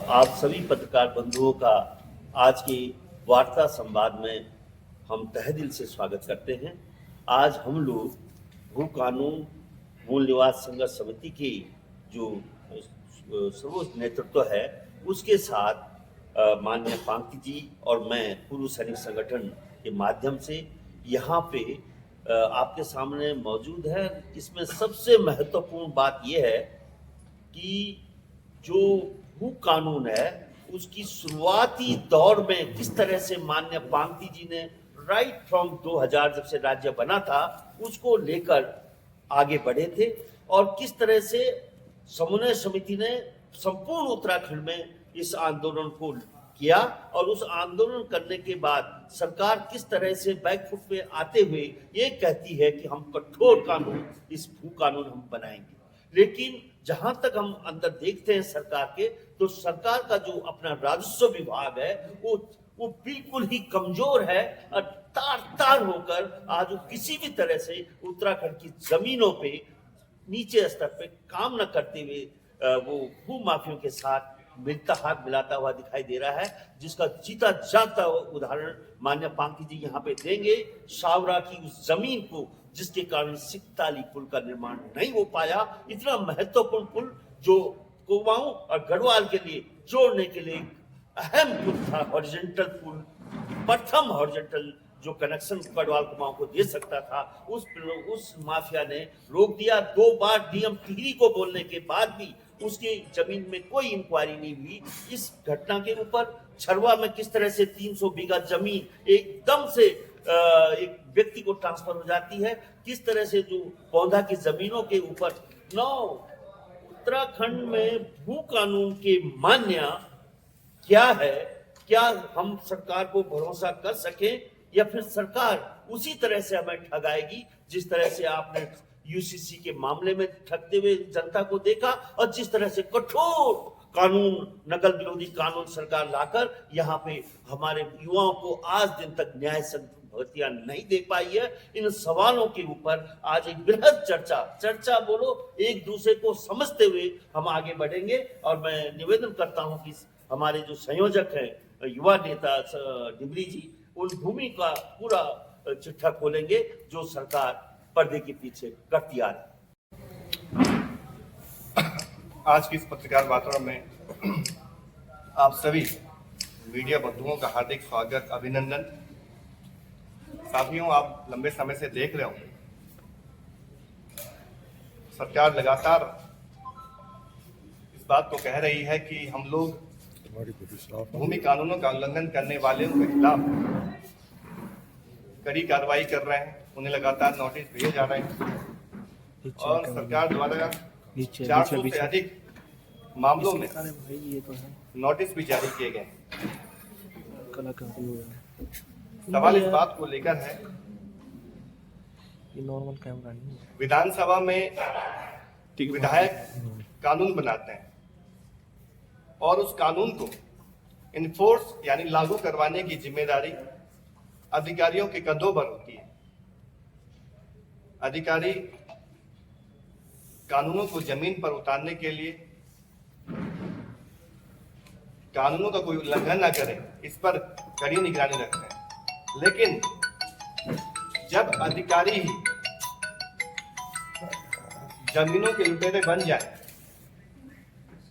आप सभी पत्रकार बंधुओं का आज की वार्ता संवाद में हम तहे दिल से स्वागत करते हैं। आज हम लोग भू कानून मूल निवास संघर्ष समिति की जो सर्वोच्च नेतृत्व है उसके साथ माननीय पांकी जी और मैं पूर्व सैनिक संगठन के माध्यम से यहाँ पे आपके सामने मौजूद है। इसमें सबसे महत्वपूर्ण बात यह है कि जो भू कानून है उसकी शुरुआती दौर में किस तरह से माननीय पांकी जी ने राइट फ्रॉम 2000 जब से राज्य बना था उसको लेकर आगे बढ़े थे और किस तरह से समन्वय समिति ने संपूर्ण उत्तराखंड में इस आंदोलन को किया और उस आंदोलन करने के बाद सरकार किस तरह से बैकफुट पे आते हुए ये कहती है कि हम कठोर कानून इस भू कानून हम बनाएंगे। लेकिन जहां तक हम अंदर देखते हैं सरकार के, तो सरकार का जो अपना राजस्व विभाग है वो बिल्कुल ही कमजोर है और तार तार होकर आज किसी भी तरह से उत्तराखंड की जमीनों पे नीचे स्तर पे काम न करते हुए वो भू माफियों के साथ मिलता हाथ मिलाता हुआ दिखाई दे रहा है, जिसका जीता जागता उदाहरण माननीय पांकी जी यहाँ पे देंगे। सावरा की उस जमीन को जिसके कारण सिकताली पुल का निर्माण नहीं हो पाया, इतना महत्वपूर्ण पुल जो कुमाऊं और गढ़वाल के लिए जोड़ने के लिए अहम पुल था, हॉरिजॉन्टल पुल, प्रथम हॉरिजॉन्टल जो कनेक्शन गढ़वाल कुमाऊं को दे सकता था, उस माफिया ने रोक दिया। 2 बार डीएम टिहरी को बोलने के बाद भी उसकी जमीन में कोई इंक्वायरी नहीं हुई। इस घटना के ऊपर छरवा में किस तरह से 300 बीघा जमीन एकदम से एक व्यक्ति को ट्रांसफर हो जाती है, किस तरह से जो पौधा की जमीनों के ऊपर उत्तराखंड में भू कानून के मान्य क्या है, क्या हम सरकार को भरोसा कर सकें या फिर सरकार उसी तरह से हमें ठगाएगी जिस तरह से आपने यूसीसी के मामले में ठगते हुए जनता को देखा और जिस तरह से कठोर कानून, नकल विरोधी कानून सरकार लाकर यहाँ पे हमारे युवाओं को आज दिन तक न्याय भर्तियां नहीं दे पाई है। इन सवालों के ऊपर आज एक बृहद चर्चा बोलो, एक दूसरे को समझते हुए हम आगे बढ़ेंगे। और मैं निवेदन करता हूं कि हमारे जो संयोजक हैं युवा नेता डिबरी जी, उन भूमि का पूरा चिट्ठा खोलेंगे जो सरकार पर्दे के पीछे करती आ रही। आज की इस पत्रकार वार्ता में आप सभी मीडिया बंधुओं का हार्दिक स्वागत, अभिनंदन। साथियों, आप लंबे समय से देख रहे होंगे सरकार लगातार इस बात को कह रही है कि हम लोग भूमि कानूनों का उल्लंघन करने वाले के खिलाफ कड़ी कार्रवाई कर रहे हैं, उन्हें लगातार नोटिस भेजे जा रहे हैं और सरकार द्वारा 400 से अधिक मामलों में नोटिस भी जारी किए गए। सवाल इस बात को लेकर है, विधानसभा में विधायक कानून बनाते हैं और उस कानून को इन्फोर्स यानी लागू करवाने की जिम्मेदारी अधिकारियों के कंधों पर होती है। अधिकारी कानूनों को जमीन पर उतारने के लिए, कानूनों का कोई उल्लंघन न करे, इस पर कड़ी निगरानी रखते हैं। लेकिन जब अधिकारी ही जमीनों के लुटेरे बन जाए,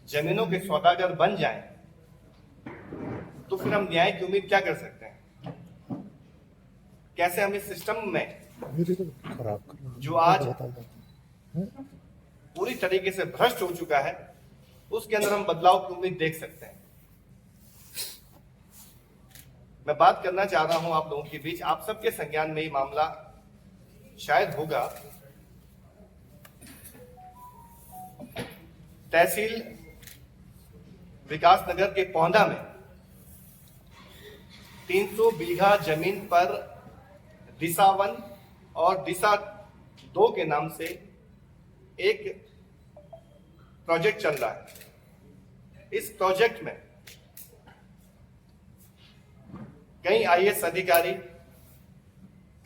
जमीनों के सौदागर बन जाए, तो फिर हम न्याय की उम्मीद क्या कर सकते हैं? कैसे हम इस सिस्टम में जो आज पूरी तरीके से भ्रष्ट हो चुका है उसके अंदर हम बदलाव की उम्मीद देख सकते हैं? मैं बात करना चाह रहा हूं आप लोगों के बीच, आप सबके संज्ञान में ये मामला शायद होगा। तहसील विकासनगर के पौंधा में 300 बीघा जमीन पर दिशा 1 और दिशा 2 के नाम से एक प्रोजेक्ट चल रहा है। इस प्रोजेक्ट में कई आईएएस अधिकारी,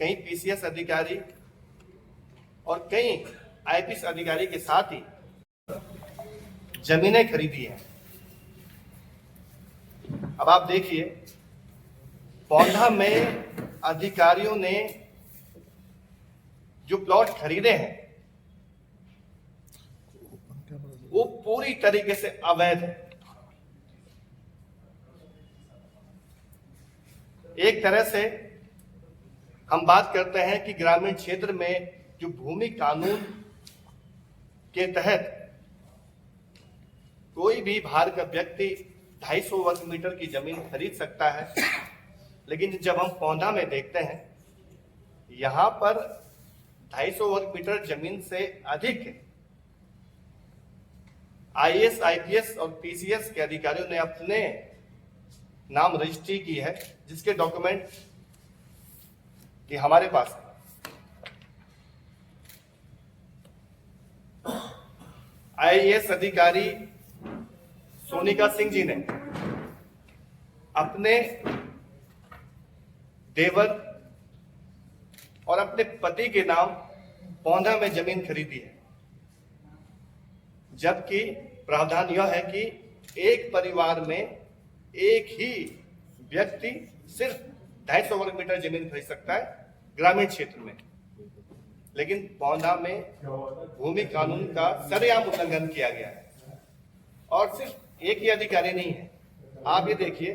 कई पीसीएस अधिकारी और कई आईपीएस अधिकारी के साथ ही जमीनें खरीदी हैं। अब आप देखिए, पौंधा में अधिकारियों ने जो प्लॉट खरीदे हैं वो पूरी तरीके से अवैध है। एक तरह से हम बात करते हैं कि ग्रामीण क्षेत्र में जो भूमि कानून के तहत कोई भी भारत का व्यक्ति 250 वर्ग मीटर की जमीन खरीद सकता है, लेकिन जब हम पौंधा में देखते हैं यहां पर 250 वर्ग मीटर जमीन से अधिक आईएएस, आईपीएस और पीसीएस के अधिकारियों ने अपने नाम रजिस्ट्री की है, जिसके डॉक्यूमेंट कि हमारे पास आईएएस अधिकारी सोनिका सिंह जी ने अपने देवर और अपने पति के नाम पौंधा में जमीन खरीदी है, जबकि प्रावधान यह है कि एक परिवार में एक ही व्यक्ति सिर्फ 250 वर्ग मीटर जमीन खरीद सकता है ग्रामीण क्षेत्र में। लेकिन पौंधा में भूमि कानून का सरेआम उल्लंघन किया गया है और सिर्फ एक ही अधिकारी नहीं है। आप ये देखिए,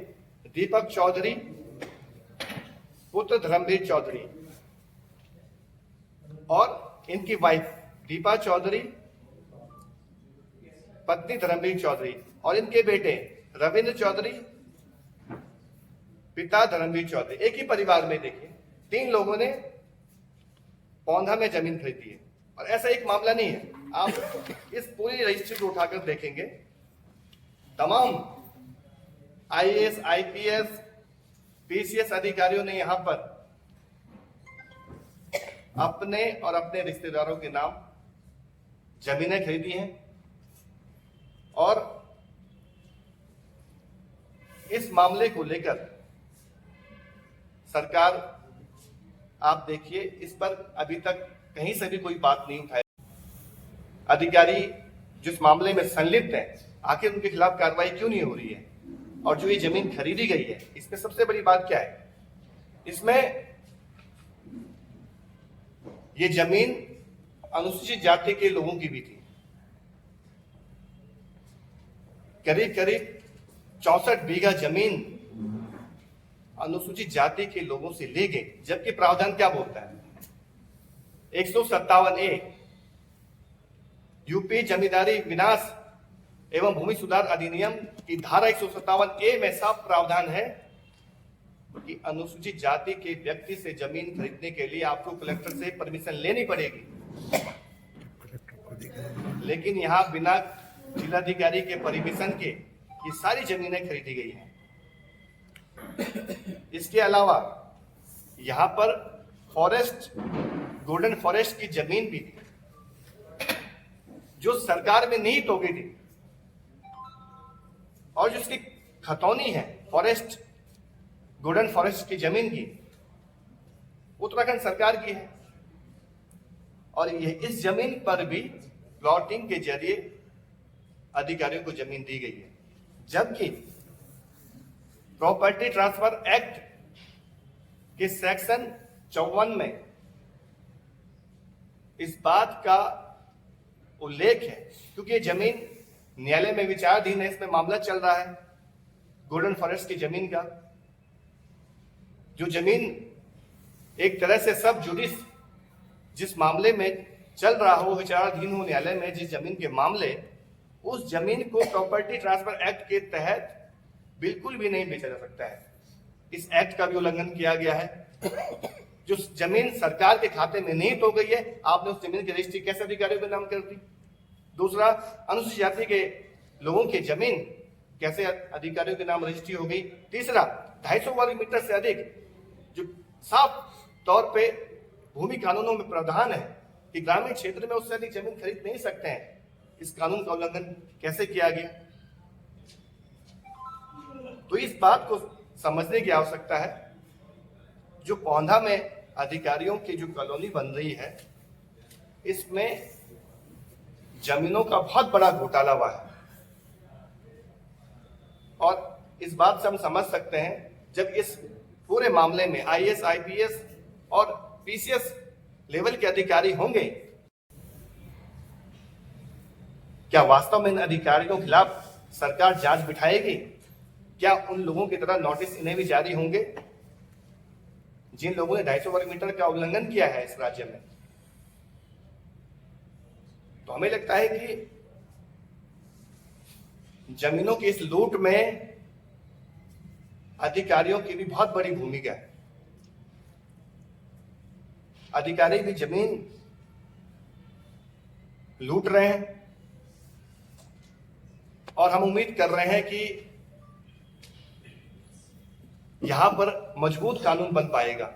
दीपक चौधरी पुत्र धर्मवीर चौधरी और इनकी वाइफ दीपा चौधरी पत्नी धर्मवीर चौधरी और इनके बेटे रविंद्र चौधरी पिता धर्मवीर चौधरी, एक ही परिवार में देखिए 3 लोगों ने पौंधा में जमीन खरीदी है। और ऐसा एक मामला नहीं है, आप इस पूरी रजिस्ट्री को उठाकर देखेंगे, तमाम आईएएस, आईपीएस, पीसीएस अधिकारियों ने यहां पर अपने और अपने रिश्तेदारों के नाम जमीनें खरीदी हैं। और इस मामले को लेकर सरकार, आप देखिए, इस पर अभी तक कहीं से भी कोई बात नहीं उठाई। अधिकारी जिस मामले में संलिप्त है, आखिर उनके खिलाफ कार्रवाई क्यों नहीं हो रही है? और जो ये जमीन खरीदी गई है, इसमें सबसे बड़ी बात क्या है? इसमें ये जमीन अनुसूचित जाति के लोगों की भी थी। करीब करीब 64 बीघा जमीन अनुसूचित जाति के लोगों से ले गए, जबकि प्रावधान क्या बोलता है? 157A यूपी जमींदारी विनाश एवं भूमि सुधार अधिनियम की धारा 157A में साफ प्रावधान है कि अनुसूचित जाति के व्यक्ति से जमीन खरीदने के लिए आपको कलेक्टर से परमिशन लेनी पड़ेगी। लेकिन यहां बिना जिलाधिकारी के परमिशन के ये सारी जमीनें खरीदी गई हैं। इसके अलावा यहां पर फॉरेस्ट, गोल्डन फॉरेस्ट की जमीन भी थी जो सरकार में निहित हो गई थी, और जिसकी खतौनी है फॉरेस्ट, गोल्डन फॉरेस्ट की जमीन की, उत्तराखंड सरकार की है। और ये इस जमीन पर भी प्लॉटिंग के जरिए अधिकारियों को जमीन दी गई है, जबकि प्रॉपर्टी ट्रांसफर एक्ट के सेक्शन 54 में इस बात का उल्लेख है, क्योंकि ये जमीन न्यायालय में विचाराधीन है, इसमें मामला चल रहा है गोल्डन फॉरेस्ट की जमीन का। जो जमीन एक तरह से सब जुडिस जिस मामले में चल रहा हो, विचाराधीन हो न्यायालय में, जिस जमीन के मामले, उस जमीन को प्रॉपर्टी ट्रांसफर एक्ट के तहत बिल्कुल भी नहीं बेचा जा सकता है। इस एक्ट का भी उल्लंघन किया गया है। जो जमीन सरकार के खाते में निहित हो गई है, आपने उस जमीन की रजिस्ट्री कैसे अधिकारियों के नाम कर दी? दूसरा, अनुसूचित जाति के लोगों की जमीन कैसे अधिकारियों के नाम रजिस्ट्री हो गई? तीसरा, 250 वर्ग मीटर से अधिक, जो साफ तौर पे भूमि कानूनों में प्रावधान है कि ग्रामीण क्षेत्र में उससे अधिक जमीन खरीद नहीं सकते हैं, इस कानून का उल्लंघन कैसे किया गया? तो इस बात को समझने की आवश्यकता है। जो पौंधा में अधिकारियों की जो कॉलोनी बन रही है, इसमें जमीनों का बहुत बड़ा घोटाला हुआ है। और इस बात से हम समझ सकते हैं जब इस पूरे मामले में आईएएस, आईपीएस और पीसीएस लेवल के अधिकारी होंगे, क्या वास्तव में इन अधिकारियों के खिलाफ सरकार जांच बिठाएगी? क्या उन लोगों की तरह नोटिस इन्हें भी जारी होंगे जिन लोगों ने 250 वर्ग मीटर का उल्लंघन किया है इस राज्य में? तो हमें लगता है कि जमीनों की इस लूट में अधिकारियों की भी बहुत बड़ी भूमिका है। अधिकारी भी जमीन लूट रहे हैं और हम उम्मीद कर रहे हैं कि यहां पर मजबूत कानून बन पाएगा।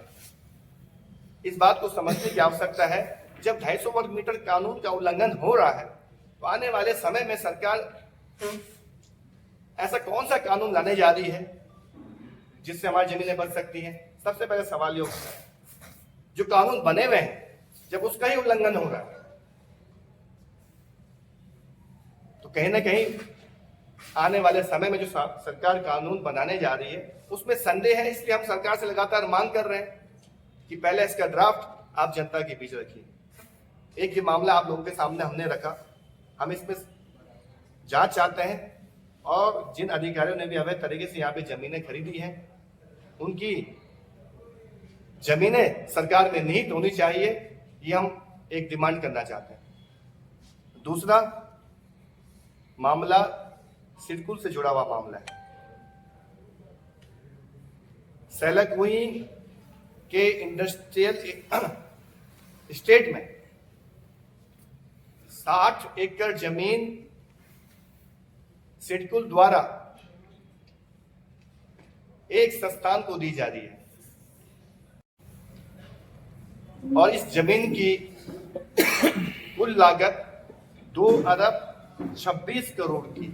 इस बात को समझने की आवश्यकता है, जब 250 वर्ग मीटर कानून का उल्लंघन हो रहा है तो आने वाले समय में सरकार ऐसा कौन सा कानून लाने जा रही है जिससे हमारी जमीनें बच सकती हैं? सबसे पहले सवाल ये उठता है, जो कानून बने हुए हैं जब उसका ही उल्लंघन हो रहा है तो कहीं ना कहीं आने वाले समय में जो सरकार कानून बनाने जा रही है उसमें संदेह है। इसलिए हम सरकार से लगातार मांग कर रहे हैं कि पहले इसका ड्राफ्ट आप जनता के बीच रखिए। एक ये मामला आप लोगों के सामने हमने रखा, हम इसमें जांच चाहते हैं और जिन अधिकारियों ने भी अवैध तरीके से यहाँ पे जमीनें खरीदी हैं उनकी जमीनें सरकार में निहित होनी चाहिए, ये हम एक डिमांड करना चाहते हैं। दूसरा मामला सिडकुल से जुड़ा हुआ मामला है। सैलाकुई के इंडस्ट्रियल स्टेट में 60 एकड़ जमीन सिडकुल द्वारा एक संस्थान को दी जा रही है और इस जमीन की कुल लागत 2 अरब 26 करोड़ की।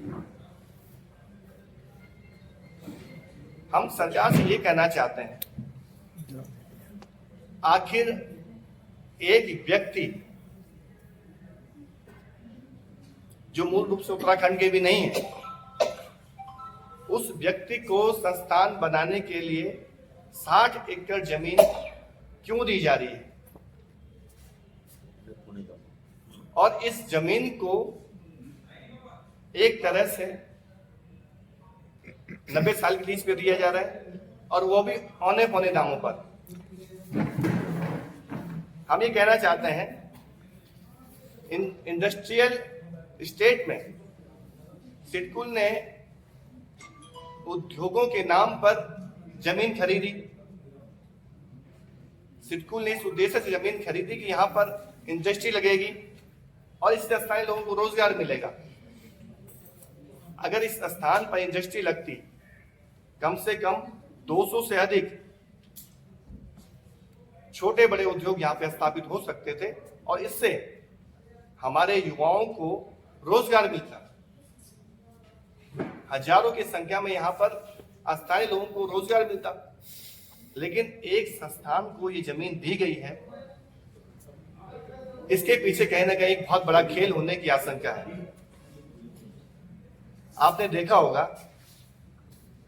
हम सरकार से ये कहना चाहते हैं, आखिर एक व्यक्ति जो मूल रूप से उत्तराखंड के भी नहीं है, उस व्यक्ति को संस्थान बनाने के लिए 60 एकड़ जमीन क्यों दी जा रही है? और इस जमीन को एक तरह से 90 साल की लीज पे दिया जा रहा है और वो भी औने पौने दामों पर। हम ये कहना चाहते हैं, इन इंडस्ट्रियल स्टेट में सिडकुल ने उद्योगों के नाम पर जमीन खरीदी। सिडकुल ने इस उद्देश्य से जमीन खरीदी कि यहां पर इंडस्ट्री लगेगी और इससे स्थानीय लोगों को रोजगार मिलेगा। अगर इस स्थान पर इंडस्ट्री लगती, कम से कम 200 से अधिक छोटे बड़े उद्योग यहां पे स्थापित हो सकते थे और इससे हमारे युवाओं को रोजगार मिलता। हजारों की संख्या में यहां पर स्थानीय लोगों को रोजगार मिलता, लेकिन एक संस्थान को ये जमीन दी गई है, इसके पीछे कहीं ना कहीं एक बहुत बड़ा खेल होने की आशंका है। आपने देखा होगा,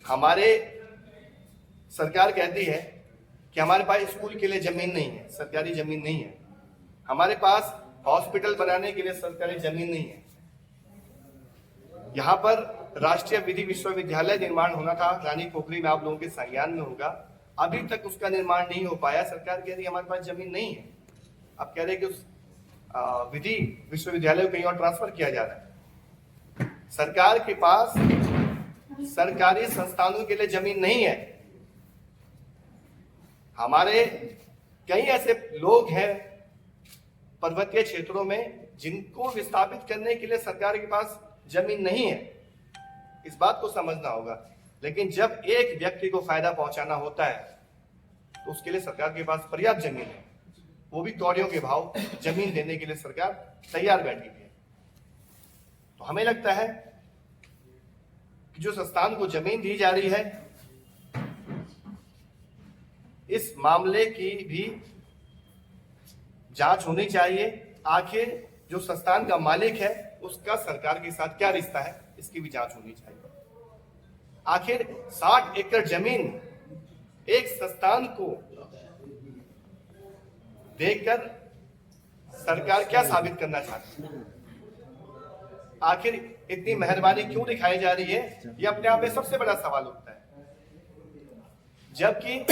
हमारे सरकार कहती है कि हमारे पास स्कूल के लिए जमीन नहीं है, सरकारी जमीन नहीं है, हमारे पास हॉस्पिटल बनाने के लिए सरकारी जमीन नहीं है। यहाँ पर राष्ट्रीय विधि विश्वविद्यालय निर्माण होना था, रानी पोखरी में आप लोगों के संज्ञान में होगा, अभी तक उसका निर्माण नहीं हो पाया। सरकार कह रही है हमारे पास जमीन नहीं है। आप कह रहे हैं कि उस विधि विश्वविद्यालय को कहीं और ट्रांसफर किया जा रहा है। सरकार के पास सरकारी संस्थानों के लिए जमीन नहीं है। हमारे कई ऐसे लोग हैं पर्वतीय क्षेत्रों में जिनको विस्थापित करने के लिए सरकार के पास जमीन नहीं है। इस बात को समझना होगा। लेकिन जब एक व्यक्ति को फायदा पहुंचाना होता है तो उसके लिए सरकार के पास पर्याप्त जमीन है, वो भी कौड़ियों के भाव जमीन देने के लिए सरकार तैयार बैठी है। तो हमें लगता है कि जो संस्थान को जमीन दी जा रही है, इस मामले की भी जांच होनी चाहिए। आखिर जो संस्थान का मालिक है उसका सरकार के साथ क्या रिश्ता है, इसकी भी जांच होनी चाहिए। आखिर 60 एकड़ जमीन एक संस्थान को देकर सरकार क्या साबित करना चाहती है? आखिर इतनी मेहरबानी क्यों दिखाई जा रही है? ये अपने आप में सबसे बड़ा सवाल उठता है। जबकि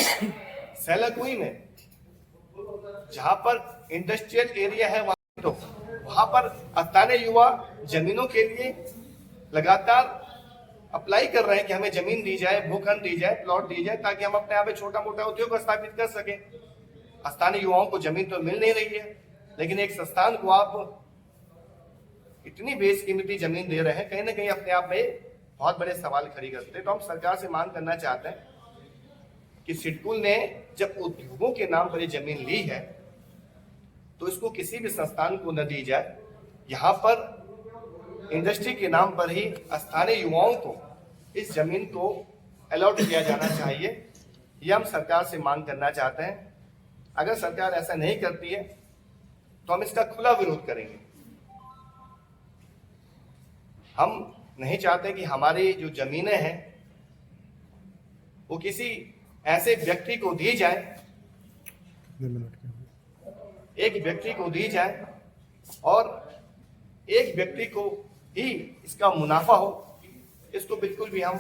सैलाकुई में जहां पर इंडस्ट्रियल एरिया है वहां पर स्थानीय युवा जमीनों के लिए लगातार अप्लाई कर रहे हैं कि हमें जमीन दी जाए, भूखंड दी जाए, प्लॉट दी जाए, ताकि हम अपने यहाँ पे छोटा मोटा उद्योग स्थापित कर सके। स्थानीय युवाओं को जमीन तो मिल नहीं रही है, लेकिन एक संस्थान को आप इतनी बेशकीमती जमीन दे रहे हैं, कहीं ना कहीं अपने आप में बहुत बड़े सवाल खड़ी करते हैं। तो हम सरकार से मांग करना चाहते हैं कि सिडकुल ने जब उद्योगों के नाम पर ये जमीन ली है तो इसको किसी भी संस्थान को न दी जाए। यहाँ पर इंडस्ट्री के नाम पर ही स्थानीय युवाओं को इस जमीन को अलॉट किया जाना चाहिए। ये हम सरकार से मांग करना चाहते हैं। अगर सरकार ऐसा नहीं करती है तो हम इसका खुला विरोध करेंगे। हम नहीं चाहते कि हमारी जो जमीनें हैं वो किसी ऐसे व्यक्ति को दी जाए, एक व्यक्ति को दी जाए और एक व्यक्ति को ही इसका मुनाफा हो। इसको बिल्कुल भी हम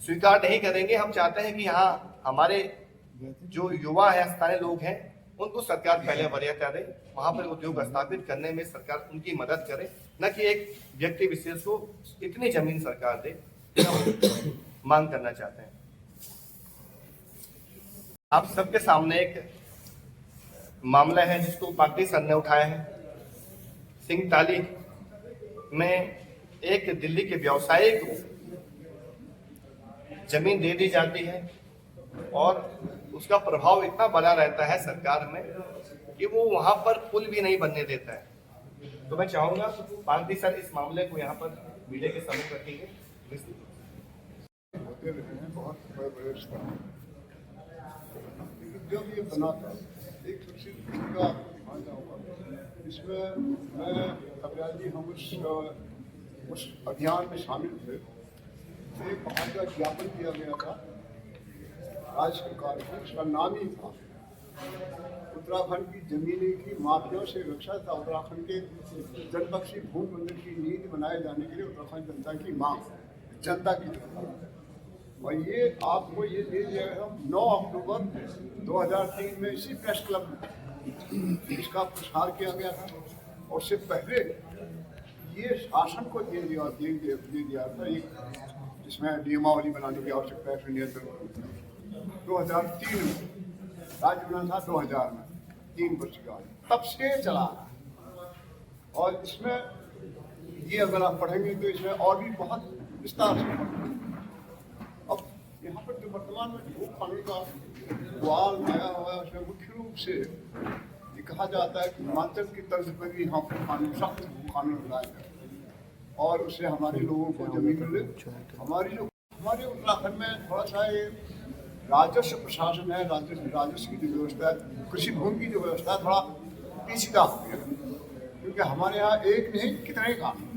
स्वीकार नहीं करेंगे। हम चाहते हैं कि यहाँ हमारे जो युवा है, स्थानीय लोग हैं, उनको सरकार पहले वरीयता दे, वहां पर उद्योग स्थापित करने में सरकार उनकी मदद करे, न कि एक व्यक्ति विशेष को इतनी जमीन सरकार दे। हम मांग करना चाहते हैं। आप सबके सामने एक मामला है जिसको पार्टी सर ने उठाया है। सिंगताली में एक दिल्ली के व्यवसायी को जमीन दे दी जाती है और उसका प्रभाव इतना बड़ा रहता है सरकार में कि वो वहां पर पुल भी नहीं बनने देता है। तो मैं चाहूंगा पार्टी सर इस मामले को यहाँ पर मीडिया के सामने रखेंगे। बहुत बड़े स्तर जब ये बना था एक का इसमें मैं कब्याल जी हम उस अभियान में शामिल थे। एक वहाँ का ज्ञापन किया गया था राज्य सरकार को, उसका नाम ही था उत्तराखंड की जमीनी की माफियाओं से रक्षा था। उत्तराखंड के जनपक्षी भूमि मंदिर की नींव बनाए जाने के लिए उत्तराखंड जनता की मांग, जनता की तरफ। और ये आपको ये दे दिया गया 9 अक्टूबर 2003 में इसी प्रेस क्लब में इसका प्रसार किया गया था। और उससे पहले ये शासन को दे दिया था एक जिसमें नियमावली बनाने की आवश्यकता है। 2003 में राज्य बना था, 2000 में 3 वर्ष का तब से चला रहा। और इसमें ये अगर आप पढ़ेंगे तो इसमें और भी बहुत विस्तार से अब यहाँ पर जो वर्तमान में भू कानून का सवाल आया हुआ है उसमें मुख्य रूप से ये कहा जाता है कि हिमाचल की तर्ज पर भी यहाँ पर कानून सख्त कानून बनाया जाए और उससे हमारे लोगों को जमीन मिले। हमारे उत्तराखंड में थोड़ा सा ये राजस्व प्रशासन है, राजस्व की जो व्यवस्था है, कृषि भूमि की जो व्यवस्था है, थोड़ा पेचीदा हो गया। क्योंकि हमारे यहाँ एक नहीं कितने कानून,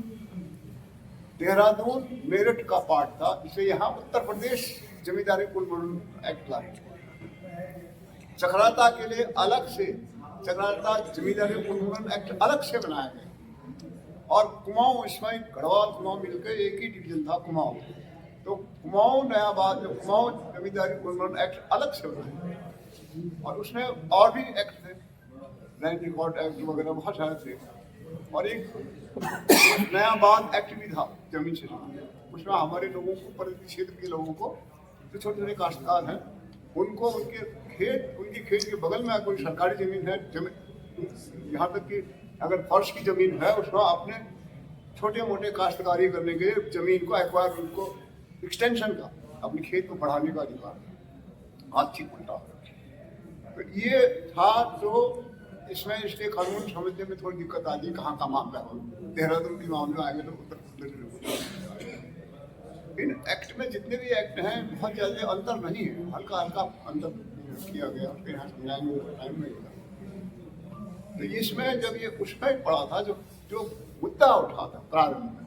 देहरादून मेरठ का पार्ट था, इसे यहाँ उत्तर प्रदेश जमींदारी उन्मूलन एक्ट लाया। चक्राता के लिए अलग से चक्राता जमींदारी उन्मूलन एक्ट अलग से बनाया गया। और कुमाऊं, इसमें गढ़वाल कुमाऊं मिलकर एक ही डिवीजन था कुमाऊं। तो कुमाऊं नया बात, कुमाऊं जमींदारी उन्मूलन एक्ट अलग से बनाया। और उसमें और भी एक्ट थे, लैंड रिकॉर्ड एक्ट वगैरह बहुत सारे थे। और एक नया बात एक्ट भी था जमीन से, उसमें हमारे लोगों को, परिधि क्षेत्र के लोगों को, जो छोटे छोटे काश्तकार हैं, उनको उनके खेत के बगल में कोई सरकारी जमीन है, यहाँ तक कि अगर फर्श की जमीन है, उसमें अपने छोटे मोटे काश्तकारी करने के लिए जमीन को एक्वायर, उनको एक्सटेंशन का, अपने खेत को बढ़ाने का अधिकार आज ठीक उल्टा। तो ये था। तो इसमें इसलिए कानून समझने में थोड़ी दिक्कत आ गई, कहाँ का मामला हो। देहरादून के मामले आएंगे तो उत्तर प्रदेश। इन एक्ट में जितने भी एक्ट हैं बहुत ज़्यादा अंतर नहीं है, हल्का हल्का अंतर किया गया, फिर यहाँ समझाएंगे टाइम में। तो इसमें जब ये उसमें पड़ा था, जो मुद्दा उठा था प्रारंभ में,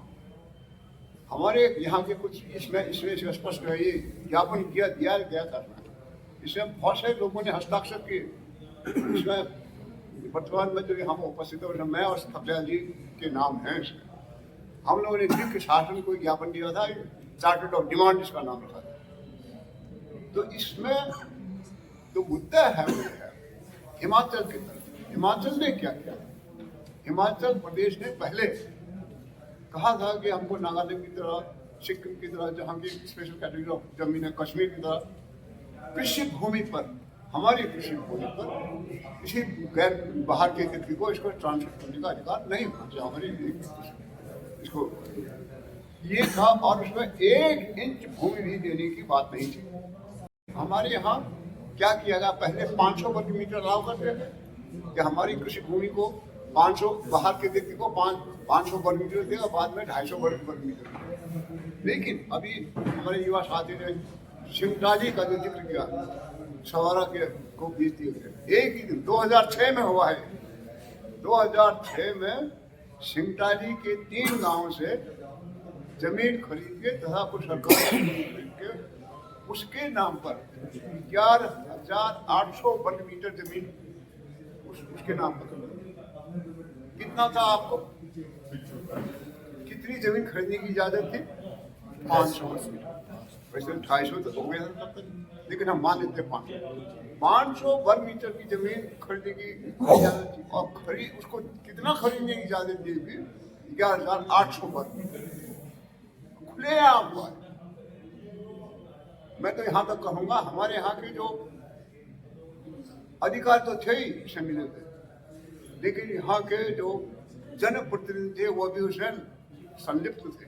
हमारे यहाँ के कुछ इसमें स्पष्ट है, ये ज्ञापन दिया गया था इसमें बहुत सारे लोगों ने हस्ताक्षर किए। इसमें वर्तमान में जो यहाँ पर उपस्थित है मैं और थपलियाल जी के नाम हैं इसमें। हम लोगों ने लिख के शासन को ज्ञापन दिया था, चार्टेड ऑफ डिमांड इसका नाम रखा था। तो इसमें तो मुद्दा है हिमाचल की तरफ। हिमाचल ने क्या किया? हिमाचल प्रदेश ने पहले कहा था कि हमको नागालैंड की तरह, सिक्किम की तरह, जहाँ की स्पेशल कैटेगरी ऑफ जमीन है, कश्मीर की तरह कृषि भूमि पर, हमारी कृषि भूमि पर किसी गैर बाहर के व्यक्ति को इसको ट्रांसफर करने का अधिकार नहीं होना। हमारी इसको ये था, और उसमें 1 इंच भूमि भी देने की बात नहीं थी। हमारे यहाँ क्या किया गया? पहले 500 वर्ग मीटर अलाउ करते थे कि हमारी कृषि भूमि को 500 बाहर के व्यक्ति को 500 वर्ग मीटर देगा, बाद में 250 वर्ग मीटर। लेकिन अभी हमारे युवा साथी ने सिंगटाली का जो जिक्र किया, सवारा के को बीच दिए गए एक ही दिन 2006 में हुआ है। 2006 में सिंगटाली के 3 गांव से जमीन खरीद के तथा कुछ सरकार खरीद के उसके नाम पर 11,800 वर्ग मीटर जमीन उसके नाम पर। कितना था आपको? कितनी जमीन खरीदने की इजाजत थी? 500 वर्ग मीटर। वैसे 250 तो हो गया था तब तक, लेकिन हम मान लेते 500 वर्ग मीटर की जमीन खरीदने की इजाजत थी। और उसको कितना खरीदने की इजाजत दी थी? 11,800 वर्ग मीटर खुले आम हुआ। मैं तो यहाँ तक कहूँगा, हमारे यहाँ के जो अधिकार तो थे ही इससे मिले थे, लेकिन यहाँ के जो जनप्रतिनिधि थे वो भी उसमें संलिप्त थे।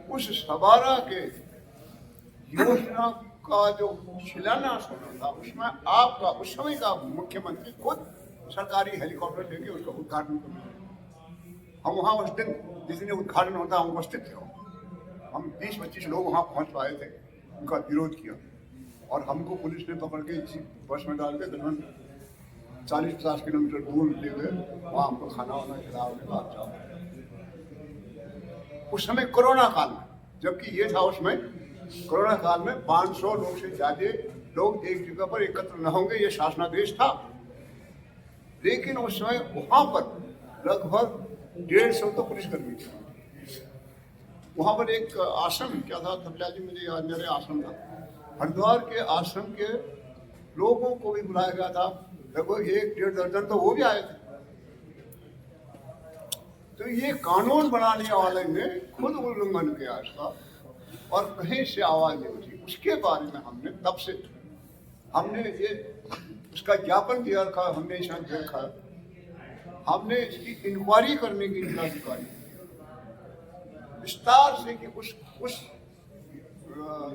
उस सवारा के योजना का जो शिलान्यास होना था, उसमें आपका उस समय का मुख्यमंत्री खुद सरकारी हेलीकॉप्टर लेके उसका उद्घाटन कर। हम वहाँ उस दिन जिस दिन उद्घाटन होता हम उपस्थित थे। हम 20-25 लोग वहाँ पहुँच पाए थे, उनका विरोध किया, और हमको पुलिस ने पकड़ के इसी बस में डाल के करीबन 40-50 किलोमीटर दूर ले गए। वहाँ हमको खाना वाना खिलाओ के बाद जाओ। उस समय कोरोना काल में, जबकि ये था उसमें कोरोना काल में 500 लोग से ज्यादा लोग एक जगह पर एकत्र न होंगे, ये शासनादेश था। लेकिन उस समय वहाँ पर लगभग 150 तो पुलिसकर्मी थे। वहाँ पर एक आश्रम क्या था, थपलियाल जी मुझे याद नहीं, आश्रम था। हरिद्वार के आश्रम के लोगों को भी बुलाया गया था, लगभग 1-1.5 दर्जन तो वो भी आए थे। तो ये कानून बनाने वाले ने खुद उल्लंघन किया इसका, और कहीं से आवाज नहीं उठी। उसके बारे में हमने तब से ये उसका ज्ञापन दिया रखा, हमने इसमें देखा, हमने इसकी इंक्वायरी करने की जिलाधिकारी विस्तार से कि उस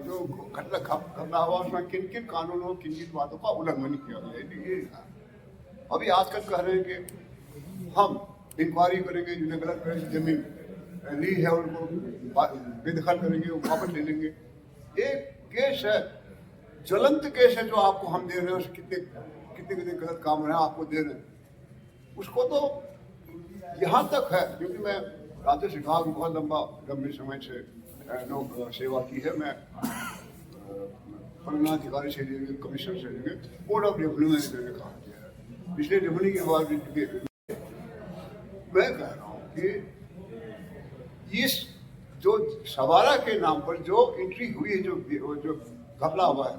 जो घटना हुआ उसमें किन किन कानूनों, किन किन बातों का उल्लंघन किया गया। ये अभी आजकल कह रहे हैं कि हम इंक्वायरी करेंगे, जिन्हें गलत जमीन ली है उनको बेदखल करेंगे, वो वापस ले लेंगे। एक केस है, ज्वलंत केस है जो आपको हम दे रहे हैं, कितने गलत काम रहे हैं आपको दे रहे हैं। उसको तो यहाँ तक है, क्योंकि मैं राजस्व विभाग में बहुत लंबे समय से सेवा की है। मैं परिणाधिकारी से लेकर कमिश्नर से लेकर बोर्ड ऑफ रेवेन्यू मैनेजर ने काम किया है। पिछले रेवेन्यू के बाद मैं कह रहा हूँ कि इस जो सवारा के नाम पर जो एंट्री हुई है, जो घपला हुआ है,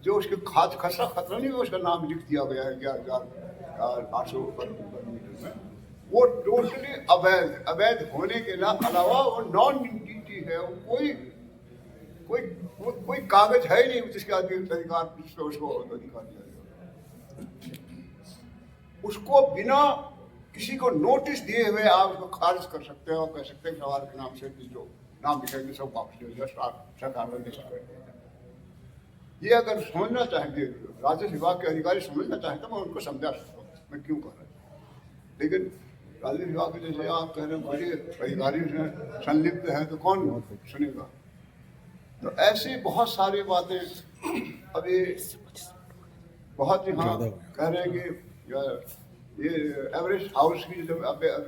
जो उसके खतरा नहीं, उसका नाम लिख दिया गया है 11,800 वर्ग मीटर में, वो टोटली अवैध होने के अलावा वो नॉन इंटिटी है। कोई कागज है ही नहीं जिसके अधिकार उसको अधिकार दिया जाए। उसको बिना किसी को नोटिस दिए हुए आप उसको खारिज कर सकते हैं और कह सकते हैं सवाल के नाम से जो नाम लिखेंगे सब वापस ले लिया, सरकार ने निष्ठा कर दिया। ये अगर समझना चाहेंगे, राजस्व विभाग के अधिकारी समझना चाहें तो मैं उनको समझा सकता हूँ मैं क्यों कह रहा हूँ। लेकिन राजस्व विभाग के जैसे आप कह रहे हैं बड़े अधिकारी संलिप्त है तो कौन सुनेगा। तो ऐसी बहुत सारी बातें अभी बहुत ही हाँ कह रहे हैं कि ये एवरेस्ट हाउस की जो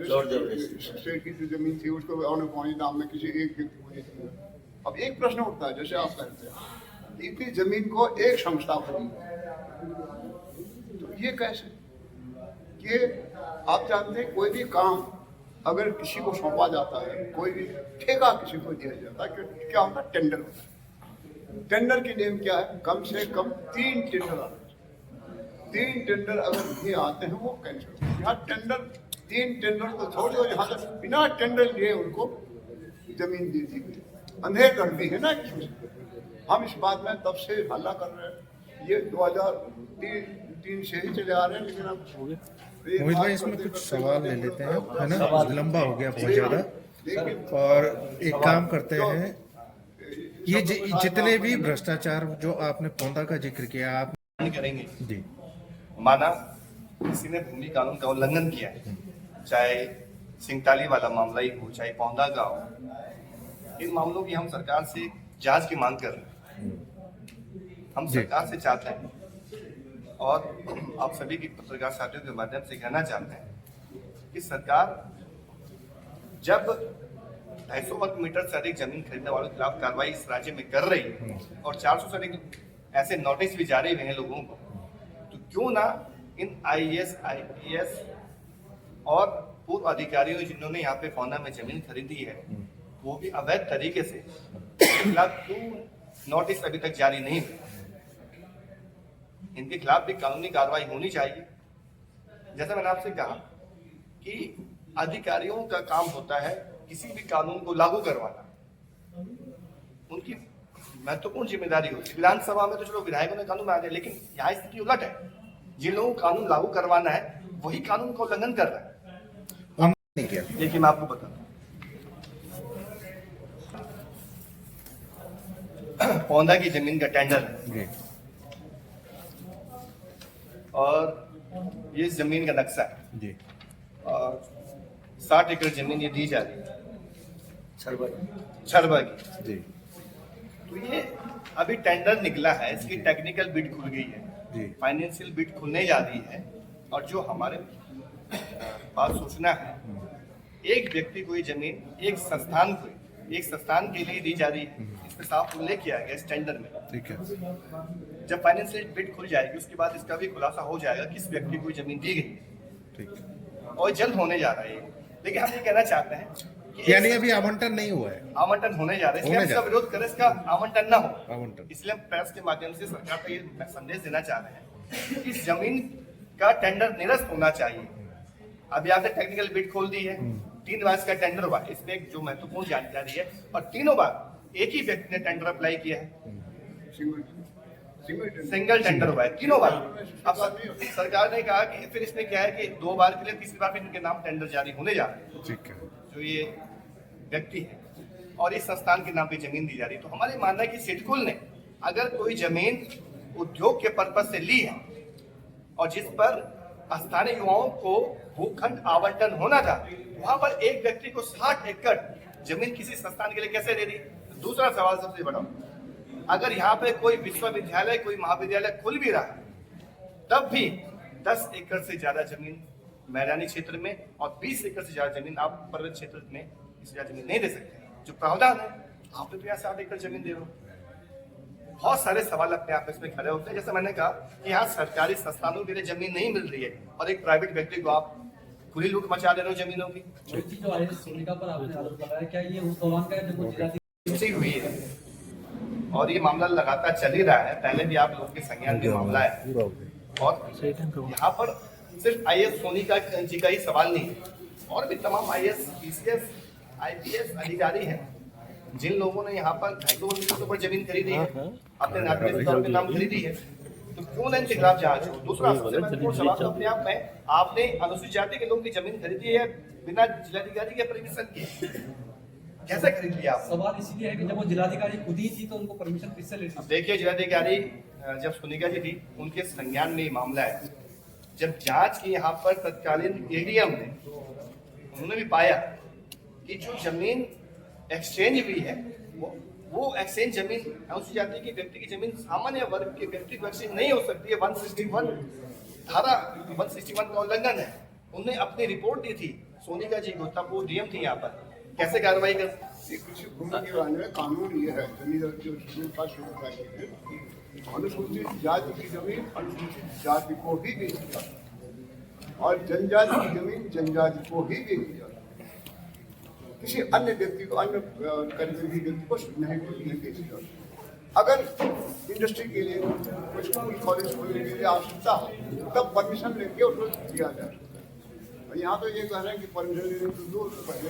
जॉर्ज एवरेस्ट। स्टेट की जो जमीन थी उसको औने पौने दाम में किसी एक व्यक्ति को दे दी। अब एक प्रश्न उठता है, जैसे आप कहते हैं इतनी जमीन को एक संस्था खरीदी, तो ये कैसे कि आप जानते हैं कोई भी काम अगर किसी को सौंपा जाता है, कोई भी ठेका किसी को दिया जाता है, क्या होता है? टेंडर होता है। टेंडर की नेम क्या है? कम से कम 3 टेंडर आते हैं। 3 टेंडर अगर नहीं आते हैं वो कैंसिल होते हैं। यहाँ टेंडर 3 टेंडर तो छोड़ दो, यहाँ तक बिना टेंडर लिए उनको जमीन दे दी गई, अंधेर कर दी है ना इसमें। हम इस बात में तब से हल्ला कर रहे हैं, ये 2003 से ही चले आ रहे हैं, लेकिन अब मोहित भाई इसमें कुछ सवाल ले लेते हैं, है ना, लंबा हो गया बहुत ज्यादा। और एक काम करते हैं, ये जितने भी भ्रष्टाचार जो आपने पौंदा का जिक्र किया आप करेंगे जी, माना किसी ने भूमि कानून का उल्लंघन किया है, चाहे सिंगताली वाला मामला ही हो, चाहे पौंदा का हो, इन मामलों की हम सरकार से जांच की मांग कर रहे हैं। हम सरकार से चाहते हैं और आप सभी की पत्रकार साथियों के माध्यम से कहना चाहते हैं कि सरकार जब 250 वर्ग मीटर से अधिक जमीन खरीदने वालों के खिलाफ कार्रवाई इस राज्य में कर रही है और 400 से अधिक ऐसे नोटिस भी जारी हुए हैं लोगों को, तो क्यों ना इन IAS, IPS और पूर्व अधिकारियों जिन्होंने यहाँ पे पौंदा में जमीन खरीदी है, वो भी अवैध तरीके से, इनके खिलाफ क्यों नोटिस अभी तक जारी नहीं हुए? इनके खिलाफ भी कानूनी कार्रवाई होनी चाहिए। जैसा मैंने आपसे कहा कि अधिकारियों का काम होता है किसी भी कानून को लागू करवाना, उनकी महत्वपूर्ण जिम्मेदारी होती है। विधानसभा में तो चलो विधायकों ने कानून बना दिया, लेकिन यहाँ स्थिति उलट है, जिन लोगों को कानून लागू करवाना है वही कानून का उल्लंघन कर रहा है। नहीं किया। देखिए मैं आपको बताता हूँ, पौंदा की जमीन का टेंडर है जी, और ये जमीन का नक्शा है जी, और 60 एकड़ जमीन ये दी जा रही है छरबा की। जी, तो ये अभी टेंडर निकला है, इसकी टेक्निकल बिड खुल गई है, जी, फाइनेंशियल बिड खुलने जा रही है, और जो हमारे पास सूचना है, एक व्यक्ति को ये जमीन एक संस्थान के लिए दी जा रही है, इसमें साफ उल्लेख किया गया इस टेंडर में। ठीक है, जब फाइनेंशियल बिड खुल जाएगी उसके बाद इसका भी खुलासा हो जाएगा किस व्यक्ति को जमीन दी गई, ठीक है। और जल्द होने जा रहा है। लेकिन हम ये कहना चाहते हैं कि यानी अभी आवंटन नहीं हुआ है, आवंटन होने जा रहा है, इसलिए हम होने जा इसका विरोध करें, इसका आवंटन ना हो। आवंटन, इसलिए हम प्रेस के माध्यम से सरकार को ये संदेश देना चाह रहे हैं कि इस जमीन का टेंडर निरस्त होना चाहिए। अभी आपने टेक्निकल बिड खोल दी है, 3 बार इसका टेंडर हुआ, इसमें एक जो महत्वपूर्ण जानकारी है, और तीनों बार एक ही व्यक्ति ने टेंडर अप्लाई किया है, सिंगल टेंडर हुआ है तीनों बार। अब सरकार ने कहा कि फिर इसमें क्या है कि 2 बार के लिए तीसरी बार फिर इनके नाम टेंडर जारी होने जा रहे हैं, ठीक है, जो ये व्यक्ति है और इस संस्थान के नाम पे जमीन दी जा रही है। तो हमारे मानना है कि सिडकुल ने अगर कोई जमीन उद्योग के पर्पज से ली है और जिस पर स्थानीय युवाओं को भूखंड आवंटन होना था, वहां पर एक व्यक्ति को 60 एकड़ जमीन किसी संस्थान के लिए कैसे दे दी? दूसरा सवाल सबसे बड़ा, अगर यहाँ पे कोई विश्वविद्यालय, कोई महाविद्यालय खुल भी रहा है, तब भी 10 एकड़ से ज्यादा जमीन मैदानी क्षेत्र में और 20 एकड़ से ज्यादा जमीन आप पर्वत क्षेत्र में इससे ज्यादा जमीन नहीं दे सकते। जो प्रावधान है, आप तो यहाँ 60 एकड़ जमीन दे रहे हो। बहुत सारे सवाल अपने आप इसमें खड़े होते हैं। जैसे मैंने कहा कि यहाँ सरकारी संस्थानों के लिए जमीन नहीं मिल रही है और एक प्राइवेट व्यक्ति को आप खुली लूट मचा दे रहे हो जमीनों की। जो IAS सोनिका पर आपने आरोप लगाया, क्या ये उस दौरान का है जब जिलाधिकारी हुई है और ये मामला लगातार चल ही रहा है, पहले भी आप लोगों के संज्ञान में मामला है, और यहाँ पर सिर्फ IAS सोनिका जी का ही सवाल नहीं है, और भी तमाम IAS, PCS, IPS अधिकारी हैं जिन लोगों ने यहाँ पर 250 पर जमीन खरीदी है, अपने नागरिक के तौर पे नाम खरीदी है, तो क्यों ना इनके खिलाफ जांच हो? दूसरा सबसे महत्वपूर्ण सवाल तो अपने आप में, आपने अनुसूचित जाति के लोगों की जमीन खरीदी है बिना जिलाधिकारी के परमिशन के, कैसे खरीद लिया आप? सवाल इसलिए है कि जब वो जिलाधिकारी खुद ही थी तो उनको परमिशन किससे लेनी? देखिए, जिलाधिकारी जब सोनिका जी थी उनके संज्ञान में ये मामला है। जब जांच की यहाँ पर तत्कालीन ADM ने, उन्होंने भी पाया कि जो जमीन एक्सचेंज हुई है वो एक्सचेंज जमीन अनुसूचित जाति के व्यक्ति की जमीन सामान्य वर्ग के व्यक्ति को एक्सचेंज नहीं हो सकती है। 161 धारा 161 का उल्लंघन है। उन्होंने अपनी रिपोर्ट दी थी, सोनिका जी गुप्ता वो डीएम थी यहाँ पर, कैसे कार्रवाई कर। ये कृषि भूमि के बारे में कानून ये है जो शुरू का अनुसूचित जाति की जमीन अनुसूचित जाति को ही बेची जाती है और जनजाति की जमीन जनजाति को ही बेची जाती है, किसी अन्य व्यक्ति को अन्य कर्मचारी व्यक्ति को नहीं बेची जाती। अगर इंडस्ट्री के लिए कोई स्कूल कॉलेज खोलने के लिए आवश्यकता हो तब परमिशन लेके उसको दिया जा सकता है। यहाँ तो ये कह रहे हैं कि परमिशन लेने की दूर पहले